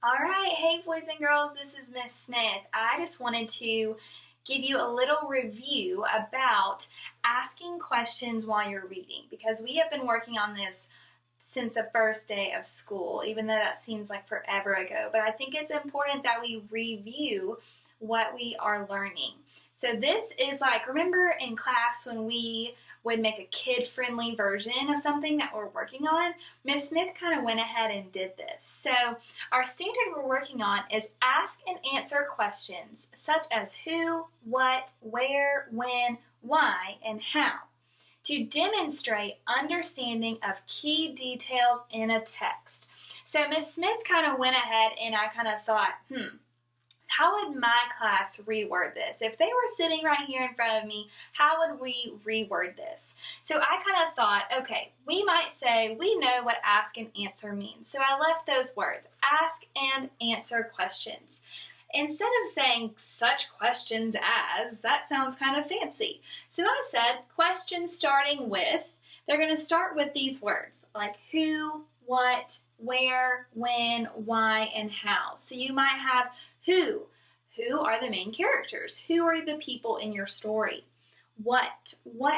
All right, hey boys and girls, this is Miss Smith. I just wanted to give you a little review about asking questions while you're reading because we have been working on this since the first day of school, even though that seems like forever ago. But I think it's important that we review what we are learning. So this is like, remember in class when we would make a kid-friendly version of something that we're working on? Miss Smith kind of went ahead and did this. So our standard we're working on is ask and answer questions such as who, what, where, when, why, and how to demonstrate understanding of key details in a text. So Miss Smith kind of went ahead and I kind of thought, how would my class reword this? If they were sitting right here in front of me, how would we reword this? So I kind of thought, okay, we might say we know what ask and answer means. So I left those words, ask and answer questions. Instead of saying such questions as, that sounds kind of fancy. So I said questions starting with, they're going to start with these words like who, what, where, when, why, and how. So you might have who. Who are the main characters? Who are the people in your story? What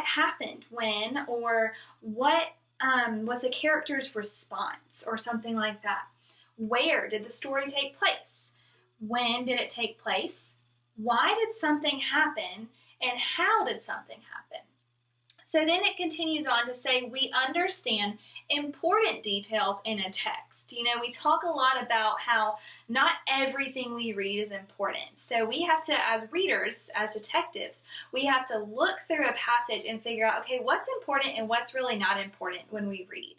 happened when, or what was the character's response, or something like that. Where did the story take place? When did it take place? Why did something happen? And how did something happen? So then it continues on to say we understand important details in a text. You know, we talk a lot about how not everything we read is important. So we have to, as readers, as detectives, we have to look through a passage and figure out, okay, what's important and what's really not important when we read.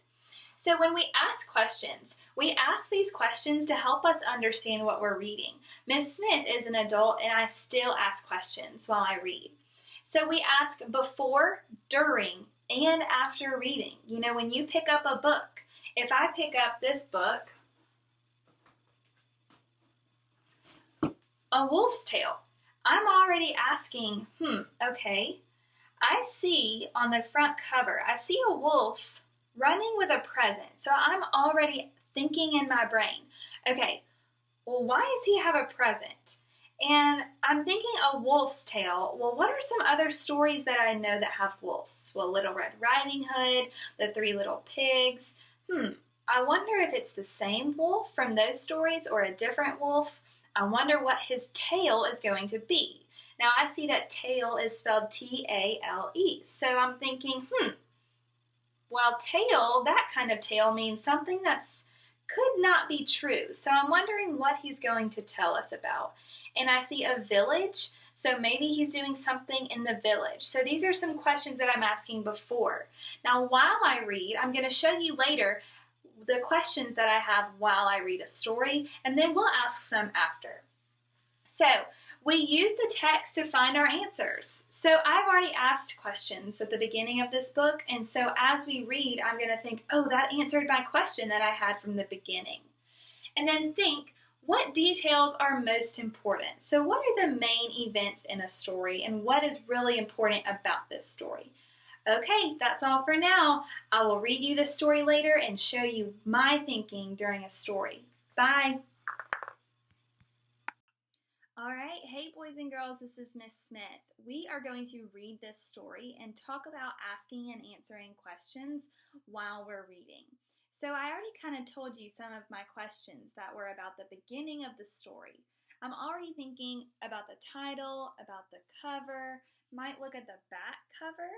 So when we ask questions, we ask these questions to help us understand what we're reading. Miss Smith is an adult and I still ask questions while I read. So we ask before, during, and after reading. You know, when you pick up a book, if I pick up this book, A Wolf's Tale, I'm already asking, okay, I see on the front cover, I see a wolf running with a present. So I'm already thinking in my brain, okay, well, why does he have a present? And I'm thinking A Wolf's Tale. Well, what are some other stories that I know that have wolves? Well, Little Red Riding Hood, The Three Little Pigs. I wonder if it's the same wolf from those stories or a different wolf. I wonder what his tail is going to be. Now, I see that tail is spelled T-A-L-E. So I'm thinking, well, tail, that kind of tail means something that's could not be true. So I'm wondering what he's going to tell us about. And I see a village, so maybe he's doing something in the village. So these are some questions that I'm asking before. Now, while I read, I'm going to show you later the questions that I have while I read a story, and then we'll ask some after. So we use the text to find our answers. So I've already asked questions at the beginning of this book, and so as we read, I'm going to think, oh, that answered my question that I had from the beginning. And then think, what details are most important? So what are the main events in a story, and what is really important about this story? Okay, that's all for now. I will read you this story later and show you my thinking during a story. Bye. All right, hey boys and girls, this is Miss Smith. We are going to read this story and talk about asking and answering questions while we're reading. So I already kind of told you some of my questions that were about the beginning of the story. I'm already thinking about the title, about the cover, might look at the back cover.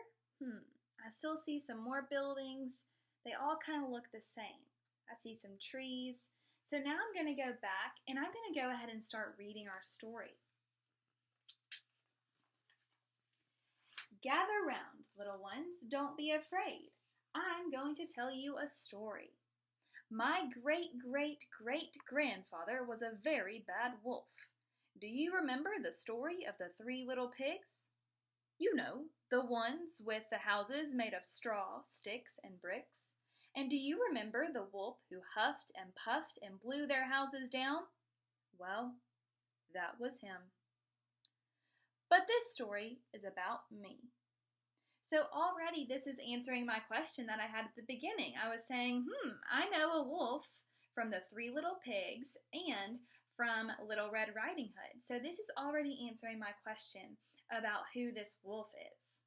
I still see some more buildings. They all kind of look the same. I see some trees. So now I'm going to go back and I'm going to go ahead and start reading our story. Gather round, little ones, don't be afraid. I'm going to tell you a story. My great-great-great-grandfather was a very bad wolf. Do you remember the story of the three little pigs? You know, the ones with the houses made of straw, sticks, and bricks. And do you remember the wolf who huffed and puffed and blew their houses down? Well, that was him. But this story is about me. So already this is answering my question that I had at the beginning. I was saying, I know a wolf from the Three Little Pigs, and from Little Red Riding Hood. So this is already answering my question about who this wolf is.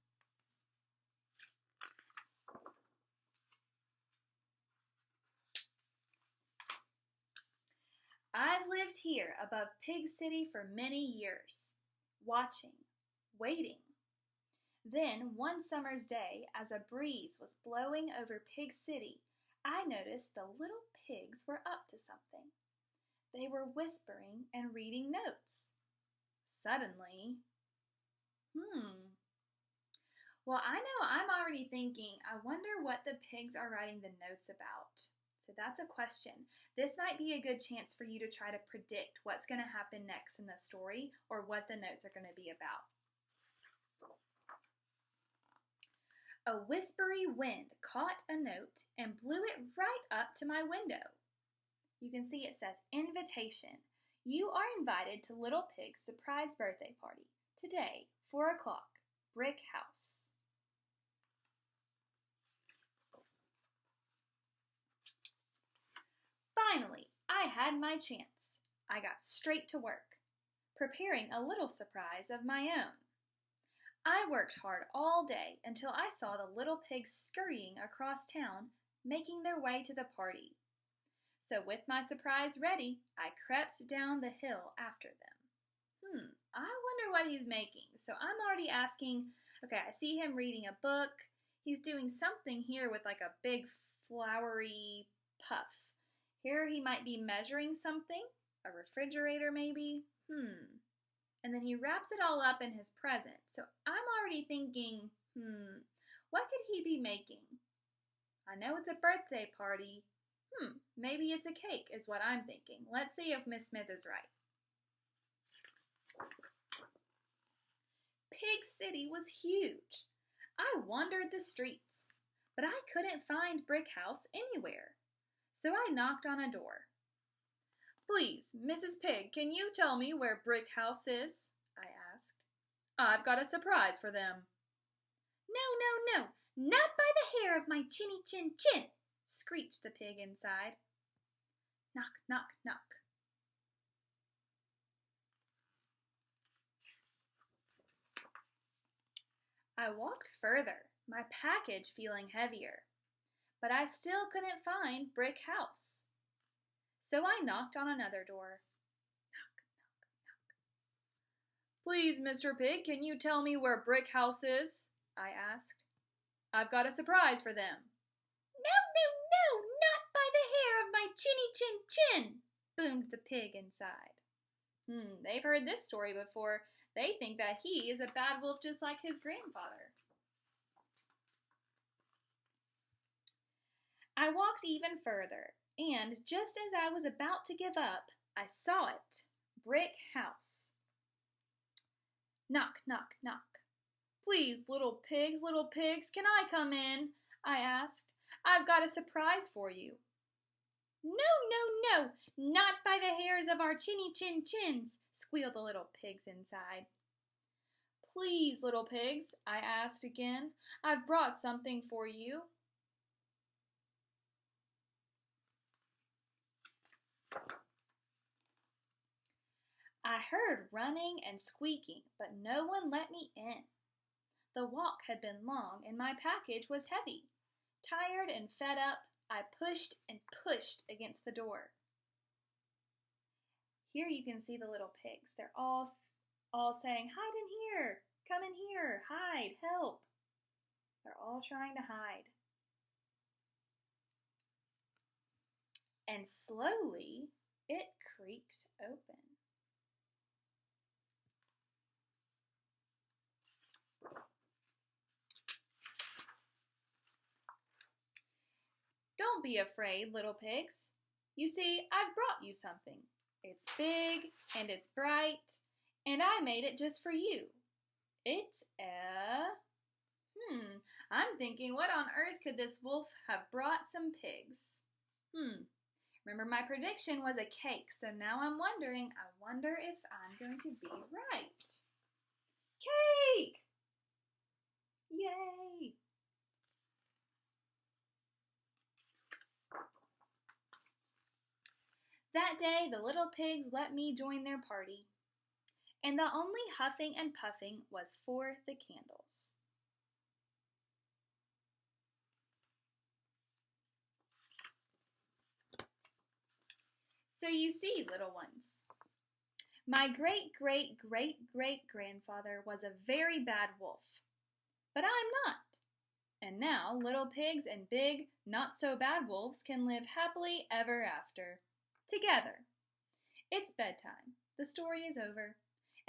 I've lived here above Pig City for many years, watching, waiting. Then, one summer's day, as a breeze was blowing over Pig City, I noticed the little pigs were up to something. They were whispering and reading notes. Suddenly, Well, I know I'm already thinking, I wonder what the pigs are writing the notes about. So that's a question. This might be a good chance for you to try to predict what's going to happen next in the story or what the notes are going to be about. A whispery wind caught a note and blew it right up to my window. You can see it says, invitation. You are invited to Little Pig's surprise birthday party today, 4 o'clock, Brick House. Finally, I had my chance. I got straight to work, preparing a little surprise of my own. I worked hard all day until I saw the little pigs scurrying across town, making their way to the party. So with my surprise ready, I crept down the hill after them. I wonder what he's making. So I'm already asking, okay, I see him reading a book. He's doing something here with like a big flowery puff. Here he might be measuring something, a refrigerator maybe. And then he wraps it all up in his present. So I'm already thinking, what could he be making? I know it's a birthday party. Maybe it's a cake is what I'm thinking. Let's see if Miss Smith is right. Pig City was huge. I wandered the streets, but I couldn't find Brick House anywhere. So I knocked on a door. Please, Mrs. Pig, can you tell me where Brick House is? I asked. I've got a surprise for them. No, not by the hair of my chinny chin chin, screeched the pig inside. Knock, knock, knock. I walked further, my package feeling heavier, but I still couldn't find Brick House. So I knocked on another door. Knock, knock, knock. Please, Mr. Pig, can you tell me where Brick House is? I asked. I've got a surprise for them. No, not by the hair of my chinny chin chin, boomed the pig inside. They've heard this story before. They think that he is a bad wolf just like his grandfather. I walked even further, and just as I was about to give up, I saw it. Brick House. Knock, knock, knock. Please, little pigs, can I come in? I asked. I've got a surprise for you. No, not by the hairs of our chinny chin chins, squealed the little pigs inside. Please, little pigs, I asked again. I've brought something for you. I heard running and squeaking, but no one let me in. The walk had been long and my package was heavy. Tired and fed up, I pushed and pushed against the door. Here you can see the little pigs. They're all saying, hide in here, come in here, hide, help. They're all trying to hide. And slowly, it creaked open. Don't be afraid, little pigs. You see, I've brought you something. It's big and it's bright, and I made it just for you. It's I'm thinking, what on earth could this wolf have brought some pigs? Remember my prediction was a cake, so now I'm wondering, I wonder if I'm going to be right. Cake! Yay! That day the little pigs let me join their party, and the only huffing and puffing was for the candles. So you see, little ones, my great-great-great-great-grandfather was a very bad wolf, but I'm not. And now little pigs and big, not-so-bad wolves can live happily ever after, together. It's bedtime. The story is over,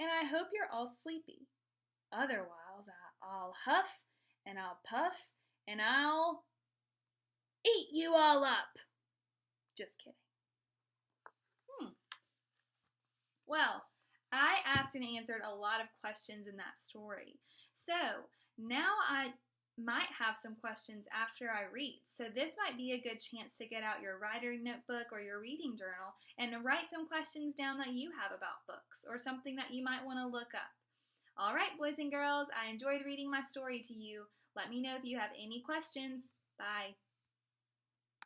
and I hope you're all sleepy. Otherwise, I'll huff, and I'll puff, and I'll eat you all up. Just kidding. Well, I asked and answered a lot of questions in that story. So now I might have some questions after I read. So this might be a good chance to get out your writing notebook or your reading journal and to write some questions down that you have about books or something that you might want to look up. All right, boys and girls, I enjoyed reading my story to you. Let me know if you have any questions. Bye.